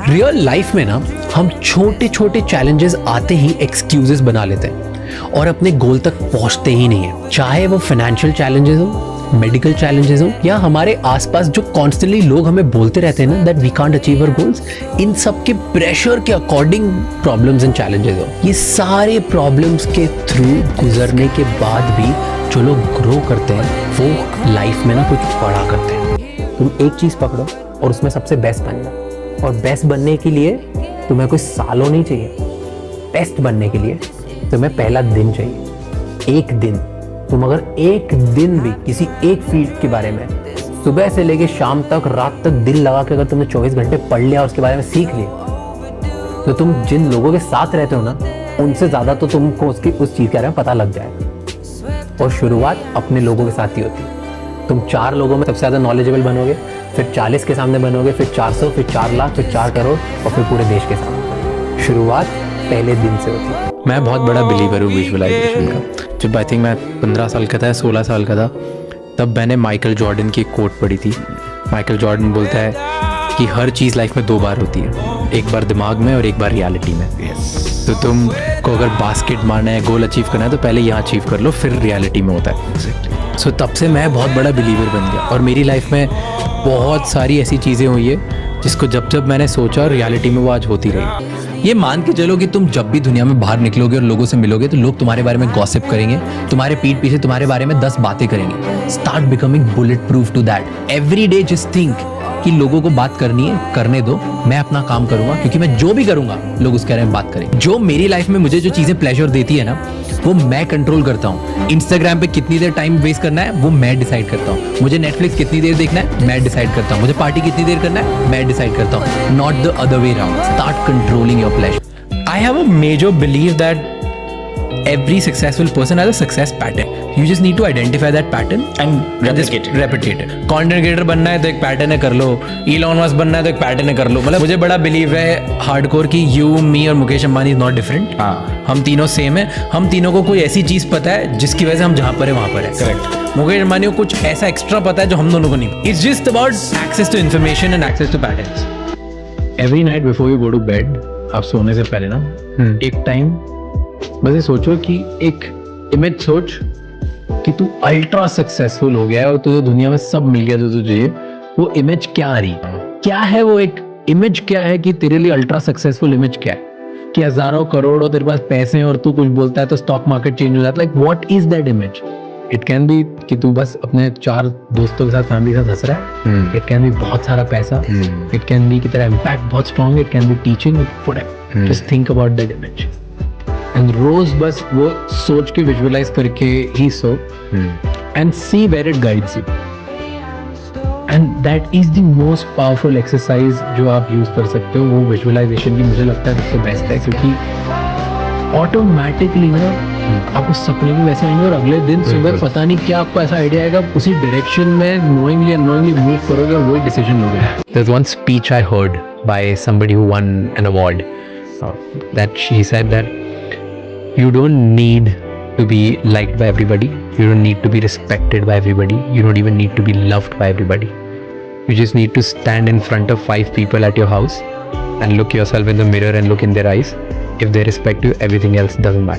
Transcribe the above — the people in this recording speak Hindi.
रियल लाइफ में ना हम छोटे छोटे चैलेंजेस आते ही एक्सक्यूजेस बना लेते हैं और अपने गोल तक पहुंचते ही नहीं है। चाहे वो फाइनेंशियल चैलेंजेस हो, मेडिकल चैलेंजेस हो, या हमारे आसपास जो कॉन्स्टेंटली लोग हमें बोलते रहते हैं ना that we can't achieve our goals, इन सब के प्रेशर के अकॉर्डिंग प्रॉब्लम्स एंड चैलेंजेस हो। ये सारे प्रॉब्लम्स के थ्रू गुजरने के बाद भी जो लोग ग्रो करते हैं वो लाइफ में ना कुछ बड़ा करते हैं। तुम एक चीज पकड़ो और उसमें सबसे बेस्ट बनना, और बेस्ट बनने के लिए तुम्हें कोई सालों नहीं चाहिए। बेस्ट बनने के लिए तुम्हें पहला दिन चाहिए। एक दिन, तुम अगर एक दिन भी किसी एक फील्ड के बारे में सुबह से लेके शाम तक, रात तक दिल लगा के अगर तुमने 24 घंटे पढ़ लिया और उसके बारे में सीख लिया, तो तुम जिन लोगों के साथ रहते हो ना उनसे ज्यादा तो तुमको उस चीज के बारे में पता लग जाएगा। और शुरुआत अपने लोगों के साथ ही होती है। तुम 4 लोगों में सबसे ज्यादा नॉलेजेबल बनोगे, फिर 40 के सामने बनोगे, फिर 400, फिर 4 लाख, फिर 4 करोड़ और फिर पूरे देश के सामने। शुरुआत पहले दिन से होती है। मैं बहुत बड़ा बिलीवर हूँ विजुअलाइजेशन का। जब आई थिंक मैं 15 साल का था, 16 साल का था, तब मैंने माइकल जॉर्डन की एक कोट पढ़ी थी। माइकल जॉर्डन बोलता है कि हर चीज़ लाइफ में 2 बार होती है, एक बार दिमाग में और एक बार रियलिटी में। तो तुमको अगर बास्केट मारना है, गोल अचीव करना है, तो पहले यहाँ अचीव कर लो, फिर रियलिटी में होता है। सो तब से मैं बहुत बड़ा बिलीवर बन गया और मेरी लाइफ में बहुत सारी ऐसी चीज़ें हुई है जिसको जब जब मैंने सोचा रियलिटी में वो आज होती रही। ये मान के चलो कि तुम जब भी दुनिया में बाहर निकलोगे और लोगों से मिलोगे तो लोग तुम्हारे बारे में गॉसिप करेंगे, तुम्हारे पीठ पीछे तुम्हारे बारे में 10 बातें करेंगे। Start becoming bullet proof to that. Every day just think कि लोगों को बात करनी है, करने दो, मैं अपना काम करूंगा, क्योंकि मैं जो भी करूंगा लोग उसके बारे में बात करें। जो मेरी लाइफ में मुझे जो चीजें प्लेजर देती है ना वो मैं कंट्रोल करता हूँ। इंस्टाग्राम पे कितनी देर टाइम वेस्ट करना है वो मैं डिसाइड करता हूँ। मुझे नेटफ्लिक्स कितनी देर देखना है मैं डिसाइड करता हूँ। मुझे पार्टी कितनी देर करना है मैं डिसाइड करता हूँ, not the other way round. Start controlling your pleasure. I have a major belief that every successful person has a success pattern. You just need to identify that pattern and replicate it. Content creator बनना है तो एक पैटर्न है, कर लो। Elon Musk बनना है तो एक पैटर्न है, कर लो। मतलब मुझे बड़ा बिलीव है हार्डकोर की you, me और Mukesh Ambani is not different. हम तीनों सेम है। हम तीनों को कोई ऐसी चीज पता है जिसकी वजह से हम जहाँ पर है वहाँ पर है। करेक्ट। मुकेश अंबानी को कुछ ऐसा एक्स्ट्रा पता है जो हम दोनों को नहीं। It's just about access to information and access to patterns. Every night before you go to bed, आप सोने से पहले ना एक टाइम बस ये सोचो कि एक इमेज सोच कि तू अल्ट्रा सक्सेसफुल हो गया है और तुझे दुनिया में सब मिल गया जो तुझे। वो इमेज क्या आ रही, क्या है वो एक इमेज, क्या है कि तेरे लिए अल्ट्रा सक्सेसफुल इमेज क्या है कि हजारों करोड़ और तेरे पास पैसे हैं और तू कुछ बोलता है तो स्टॉक मार्केट चेंज हो जाता है। Like what is that image? It can B कि तू बस अपने 4 दोस्तों के साथ, फैमिली के साथ हंस रहा है। इट कैन बी बहुत सारा पैसा। इट कैन बी कि तेरा इम्पैक्ट बहुत स्ट्रॉन्ग है। It can be teaching, whatever. Just think about that image and रोज बस वो सोच के विजुअलाइज करके ही so and see where it guides you. And that is the most powerful exercise जो आप यूज कर सकते हो। वो विजुअलाइजेशन की मुझे लगता है सबसे बेस्ट है, क्योंकि ऑटोमेटिकली ना आपको सपने भी वैसे आएंगे और अगले दिन सुबह पता नहीं क्या आपको ऐसा आइडिया आएगा, उसी डायरेक्शन में नोइंगली अननोइंगली मूव करोगे और वही डिसीजन लोगे। There's one speech I heard by somebody who won an award that she said that you don't need to be liked by everybody, you don't need to be respected by everybody, you don't even need to be loved by everybody. You just need to stand in front of 5 people at your house and look yourself in the mirror and look in their eyes. If they respect you, everything else doesn't matter.